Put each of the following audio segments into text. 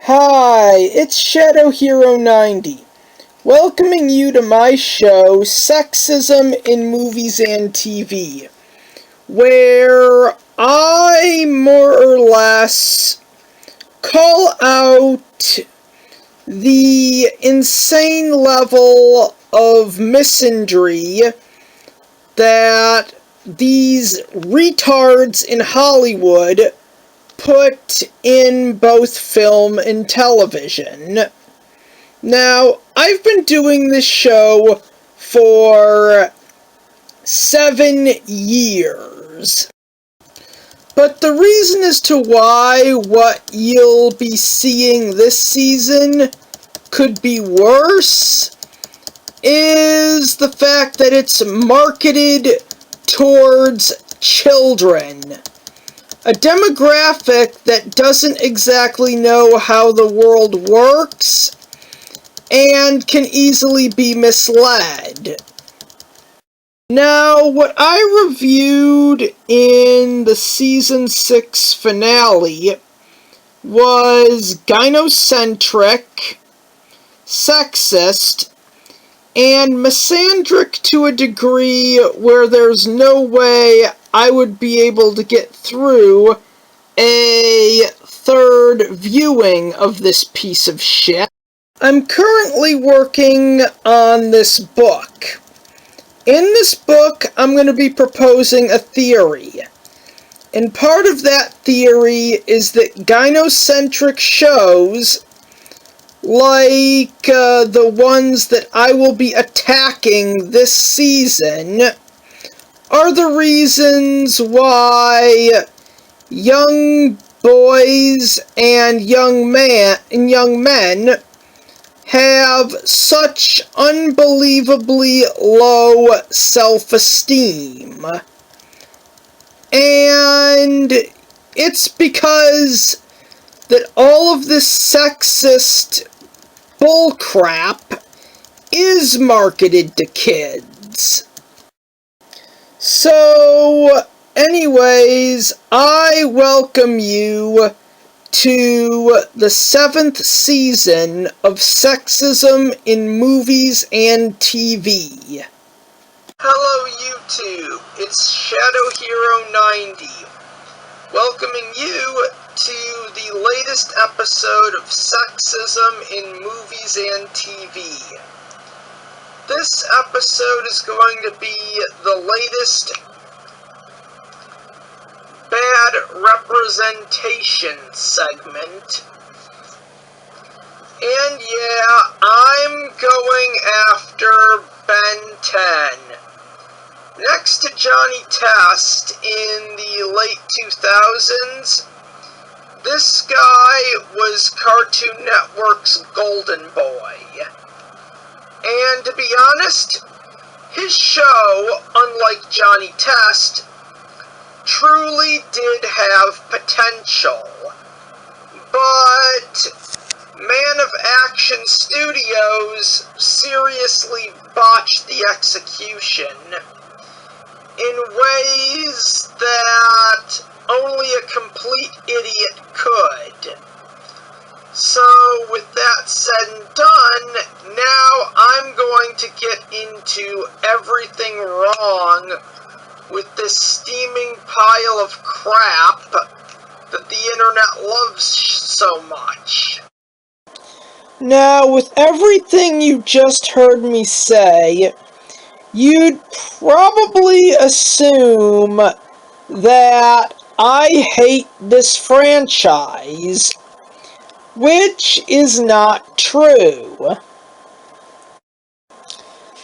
Hi, it's Shadow Hero 90, welcoming you to my show, Sexism in Movies and TV, where I more or less call out the insane level of misandry that these retards in Hollywood put in both film and television. Now, I've been doing this show for 7 years. But the reason as to why what you'll be seeing this season could be worse is the fact that it's marketed towards children. A demographic that doesn't exactly know how the world works and can easily be misled. Now, what I reviewed in the Season 6 finale was gynocentric, sexist, and misandric to a degree where there's no way I would be able to get through a third viewing of this piece of shit. I'm currently working on this book. In this book, I'm going to be proposing a theory. And part of that theory is that gynocentric shows, like the ones that I will be attacking this season, are the reasons why young boys and young men have such unbelievably low self-esteem. And it's because that all of this sexist bullcrap is marketed to kids. So, anyways, I welcome you to the 7th season of Sexism in Movies and TV. Hello YouTube, it's Shadow Hero 90, welcoming you to the latest episode of Sexism in Movies and TV. This episode is going to be the latest bad representation segment. And yeah, I'm going after Ben 10. Next to Johnny Test in the late 2000s, this guy was Cartoon Network's golden boy. And to be honest, his show, unlike Johnny Test, truly did have potential. But Man of Action Studios seriously botched the execution in ways that only a complete idiot could. So, with that said and done, now I'm going to get into everything wrong with this steaming pile of crap that the internet loves so much. Now, with everything you just heard me say, you'd probably assume that I hate this franchise, which is not true.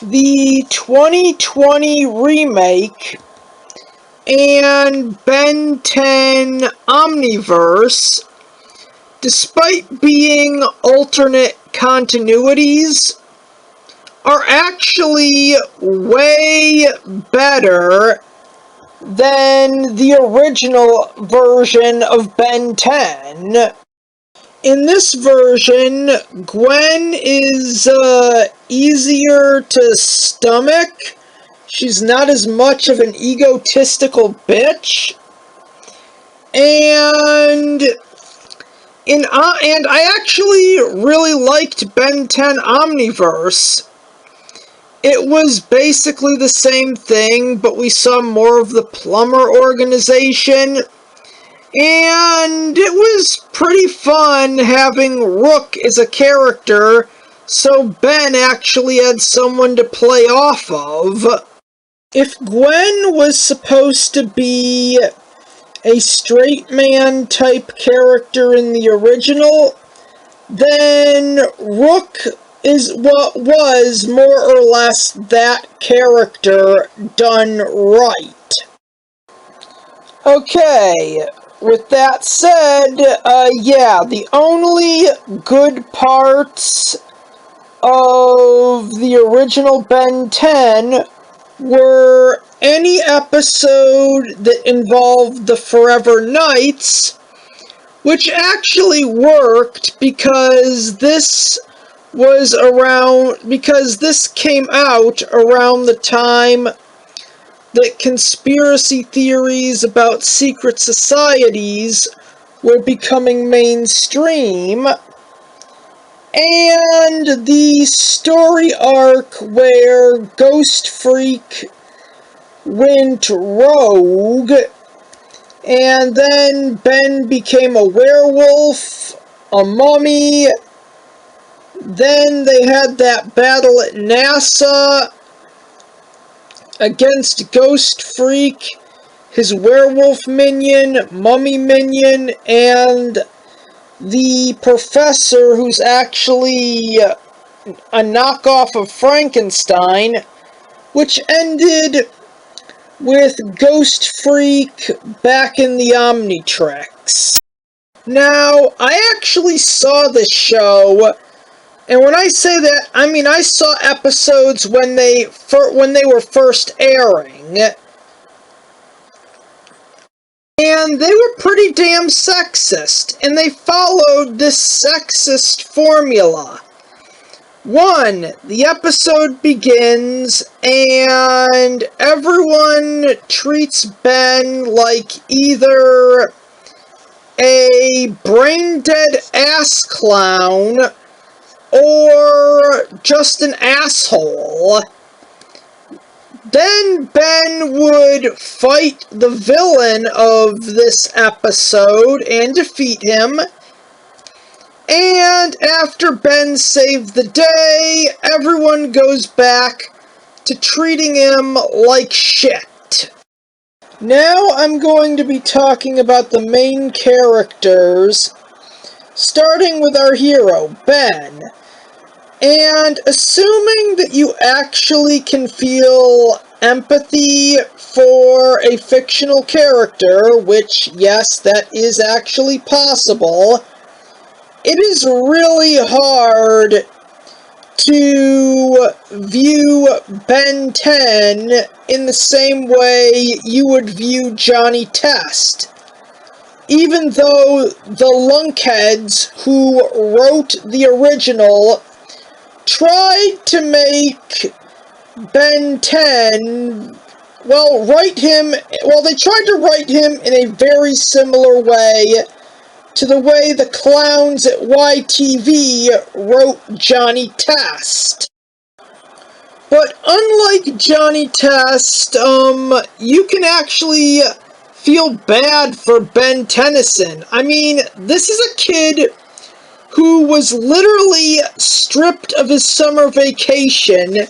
The 2020 remake and Ben 10 Omniverse, despite being alternate continuities, are actually way better than the original version of Ben 10. In this version, Gwen is easier to stomach. She's not as much of an egotistical bitch. And and I actually really liked Ben 10 Omniverse. It was basically the same thing, but we saw more of the plumber organization, and it was pretty fun having Rook as a character, so Ben actually had someone to play off of. If Gwen was supposed to be a straight man type character in the original, then Rook is what was more or less that character done right. Okay, with that said, yeah, the only good parts of the original Ben 10 were any episode that involved the Forever Knights, which actually worked because this came out around the time that conspiracy theories about secret societies were becoming mainstream, and the story arc where Ghost Freak went rogue, and then Ben became a werewolf, a mummy. Then they had that battle at NASA against Ghost Freak, his werewolf minion, mummy minion, and the professor, who's actually a knockoff of Frankenstein, which ended with Ghost Freak back in the Omnitrix. Now, I actually saw this show, and when I say that, I mean I saw episodes when they were first airing, and they were pretty damn sexist, and they followed this sexist formula. 1. The episode begins, and everyone treats Ben like either a brain-dead ass clown or just an asshole. Then Ben would fight the villain of this episode and defeat him. And after Ben saved the day, everyone goes back to treating him like shit. Now I'm going to be talking about the main characters, starting with our hero, Ben. And assuming that you actually can feel empathy for a fictional character, which, yes, that is actually possible, it is really hard to view Ben 10 in the same way you would view Johnny Test. Even though the lunkheads who wrote the original tried to make Ben 10, they tried to write him in a very similar way to the way the clowns at YTV wrote Johnny Test. But unlike Johnny Test, you can actually feel bad for Ben Tennyson. I mean, this is a kid who was literally stripped of his summer vacation,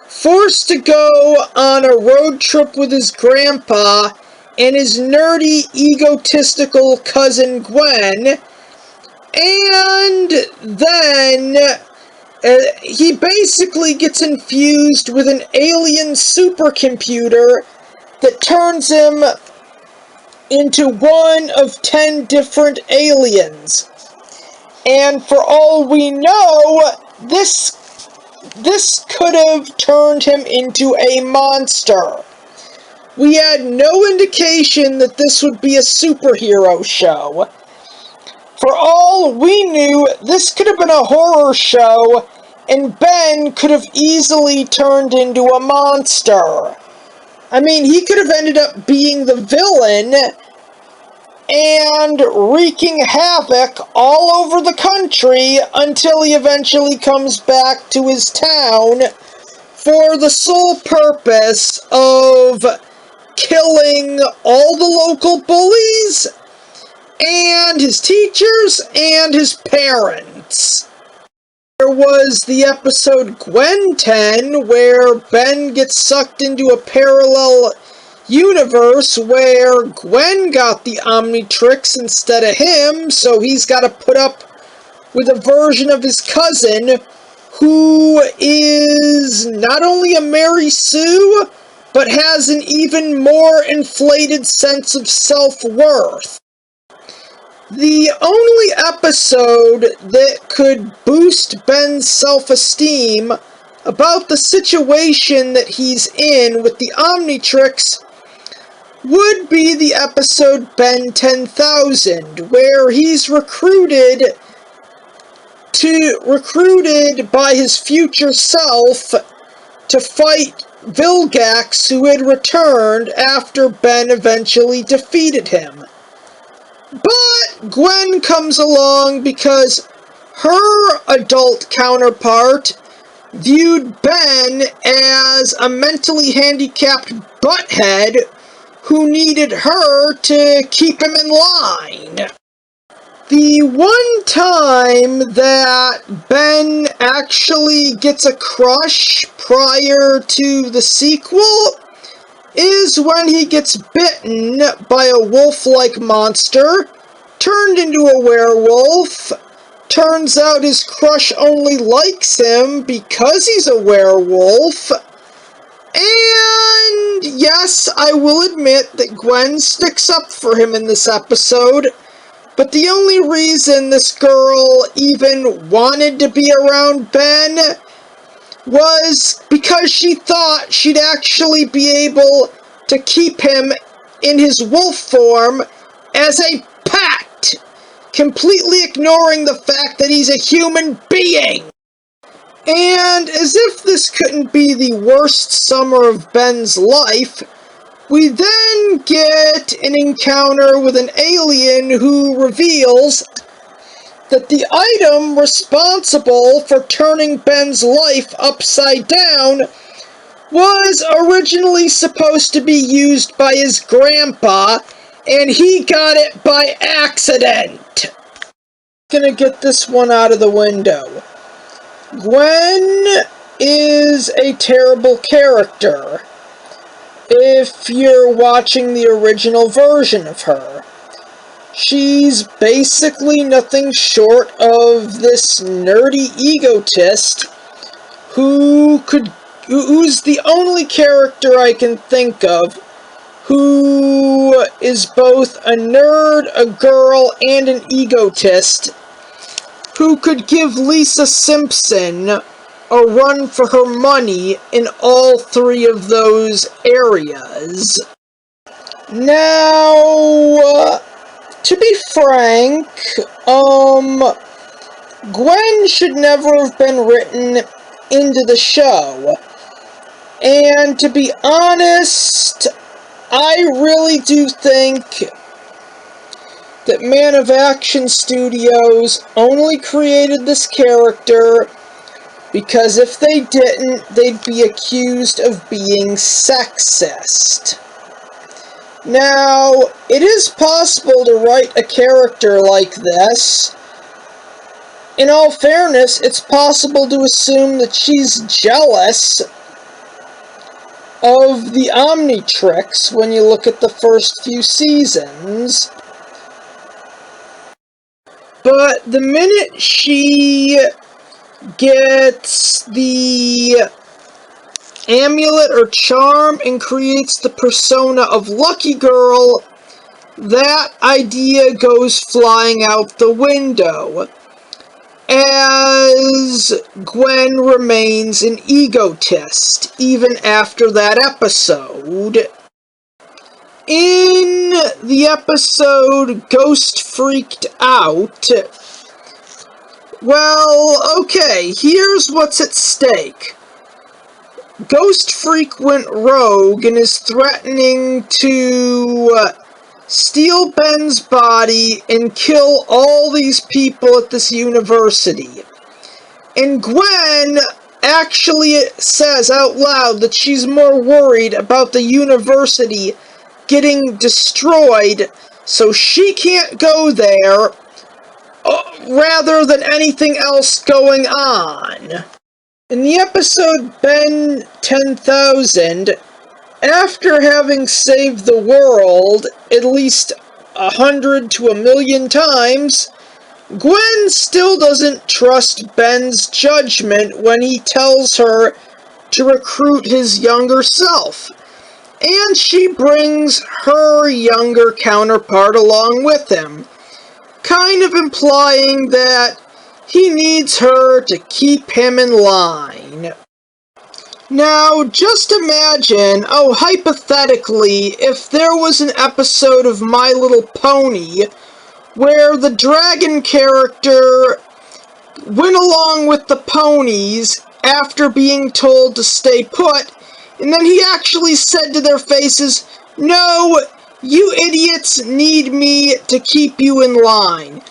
forced to go on a road trip with his grandpa and his nerdy, egotistical cousin Gwen, and then he basically gets infused with an alien supercomputer that turns him into one of 10 different aliens. And for all we know, this could have turned him into a monster. We had no indication that this would be a superhero show. For all we knew, this could have been a horror show, and Ben could have easily turned into a monster. I mean, he could have ended up being the villain, and wreaking havoc all over the country until he eventually comes back to his town for the sole purpose of killing all the local bullies and his teachers and his parents. There was the episode Gwen 10, where Ben gets sucked into a parallel universe where Gwen got the Omnitrix instead of him, so he's got to put up with a version of his cousin who is not only a Mary Sue, but has an even more inflated sense of self-worth. The only episode that could boost Ben's self-esteem about the situation that he's in with the Omnitrix would be the episode Ben 10,000, where he's recruited by his future self to fight Vilgax, who had returned after Ben eventually defeated him. But Gwen comes along because her adult counterpart viewed Ben as a mentally handicapped butthead who needed her to keep him in line. The one time that Ben actually gets a crush prior to the sequel is when he gets bitten by a wolf-like monster, turned into a werewolf. Turns out his crush only likes him because he's a werewolf. And yes, I will admit that Gwen sticks up for him in this episode, but the only reason this girl even wanted to be around Ben was because she thought she'd actually be able to keep him in his wolf form as a pet, completely ignoring the fact that he's a human being. And as if this couldn't be the worst summer of Ben's life, we then get an encounter with an alien who reveals that the item responsible for turning Ben's life upside down was originally supposed to be used by his grandpa, and he got it by accident. Gonna get this one out of the window. Gwen is a terrible character if you're watching the original version of her. She's basically nothing short of this nerdy egotist who's the only character I can think of who is both a nerd, a girl, and an egotist, who could give Lisa Simpson a run for her money in all three of those areas. Now, to be frank, Gwen should never have been written into the show. And to be honest, I really do think that Man of Action Studios only created this character because if they didn't, they'd be accused of being sexist. Now, it is possible to write a character like this. In all fairness, it's possible to assume that she's jealous of the Omnitrix when you look at the first few seasons. But the minute she gets the amulet or charm and creates the persona of Lucky Girl, that idea goes flying out the window, as Gwen remains an egotist even after that episode. In the episode Ghost Freaked Out, well, okay, here's what's at stake. Ghost Freak went rogue and is threatening to steal Ben's body and kill all these people at this university. And Gwen actually says out loud that she's more worried about the university getting destroyed, so she can't go there, rather than anything else going on. In the episode Ben 10,000, after having saved the world at least 100 to 1,000,000 times, Gwen still doesn't trust Ben's judgment when he tells her to recruit his younger self, and she brings her younger counterpart along with him, kind of implying that he needs her to keep him in line. Now, just imagine, hypothetically, if there was an episode of My Little Pony where the dragon character went along with the ponies after being told to stay put, and then he actually said to their faces, "No, you idiots need me to keep you in line.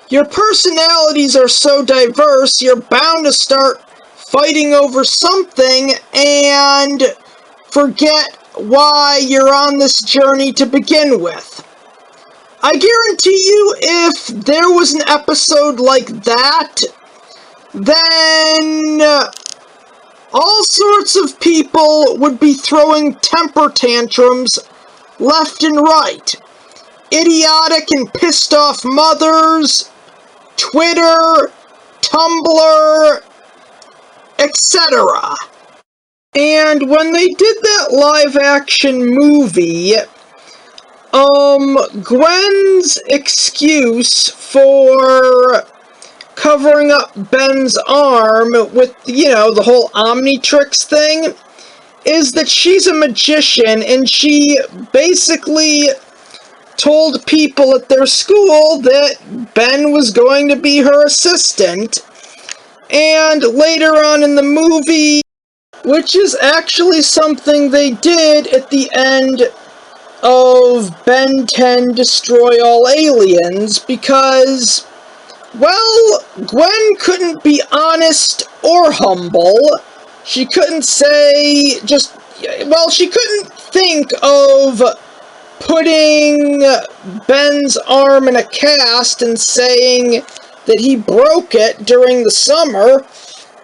Your personalities are so diverse, you're bound to start fighting over something and forget why you're on this journey to begin with." I guarantee you, if there was an episode like that, then all sorts of people would be throwing temper tantrums left and right. Idiotic and pissed off mothers, Twitter, Tumblr, etc. And when they did that live-action movie, Gwen's excuse for covering up Ben's arm with, the whole Omnitrix thing, is that she's a magician, and she basically told people at their school that Ben was going to be her assistant. And later on in the movie, which is actually something they did at the end of Ben 10 Destroy All Aliens, because, well, Gwen couldn't be honest or humble. She couldn't say she couldn't think of putting Ben's arm in a cast and saying that he broke it during the summer,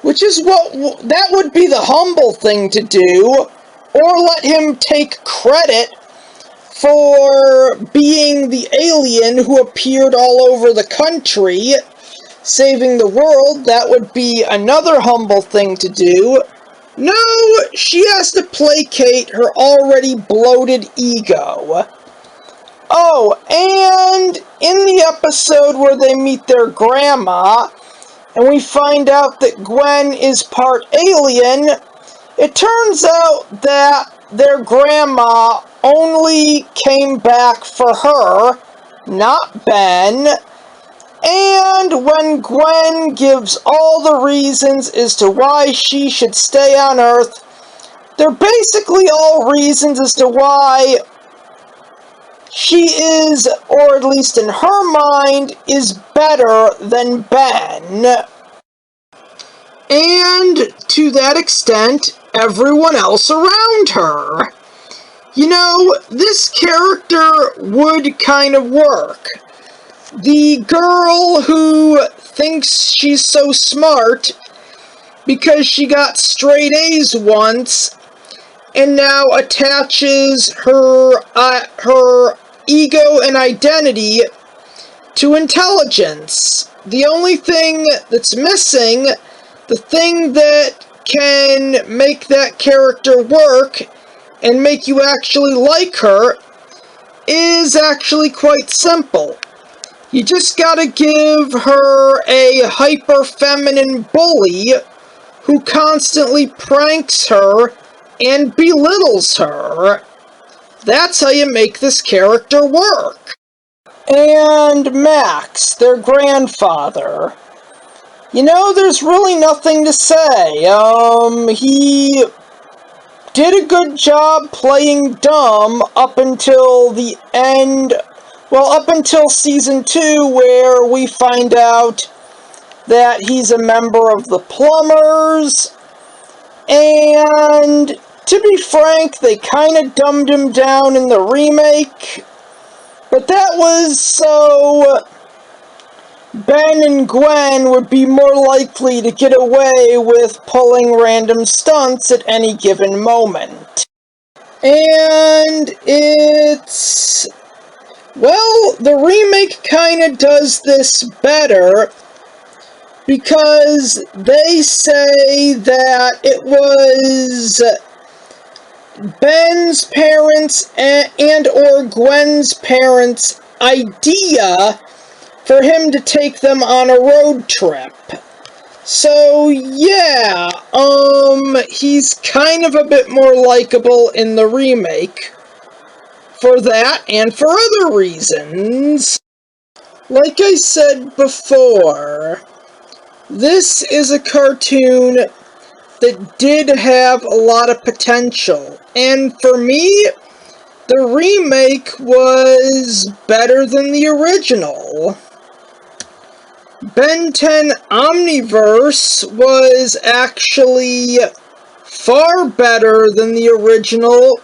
which is that would be the humble thing to do, or let him take credit for being the alien who appeared all over the country, saving the world. That would be another humble thing to do. No, she has to placate her already bloated ego. Oh, and in the episode where they meet their grandma, and we find out that Gwen is part alien, it turns out that their grandma only came back for her, not Ben. And when Gwen gives all the reasons as to why she should stay on Earth, they're basically all reasons as to why she is, or at least in her mind, is better than Ben. And to that extent, everyone else around her. This character would kind of work. The girl who thinks she's so smart because she got straight A's once, and now attaches her ego and identity to intelligence. The only thing that's missing, the thing that can make that character work and make you actually like her, is actually quite simple. You just gotta give her a hyper-feminine bully who constantly pranks her and belittles her. That's how you make this character work. And Max, their grandfather. There's really nothing to say. He did a good job playing dumb up until the end, well, up until season 2, where we find out that he's a member of the Plumbers, and to be frank, they kind of dumbed him down in the remake, but that was so Ben and Gwen would be more likely to get away with pulling random stunts at any given moment. And it's, well, the remake kinda does this better, because they say that it was Ben's parents and or Gwen's parents' idea for him to take them on a road trip. So, yeah, he's kind of a bit more likable in the remake for that and for other reasons. Like I said before, this is a cartoon that did have a lot of potential, and for me, the remake was better than the original. Ben 10 Omniverse was actually far better than the original,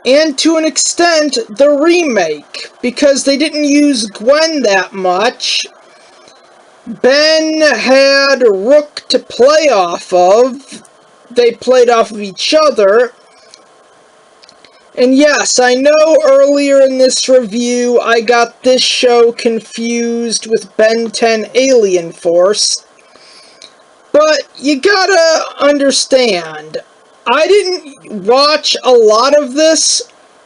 and to an extent, the remake, because they didn't use Gwen that much. Ben had Rook to play off of. They played off of each other. And yes, I know earlier in this review I got this show confused with Ben 10 Alien Force. But you gotta understand, I didn't watch a lot of this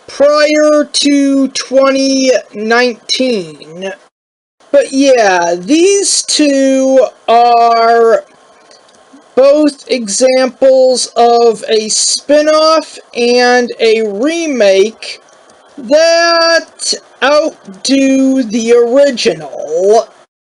prior to 2019. But yeah, these two are both examples of a spin-off and a remake that outdo the original.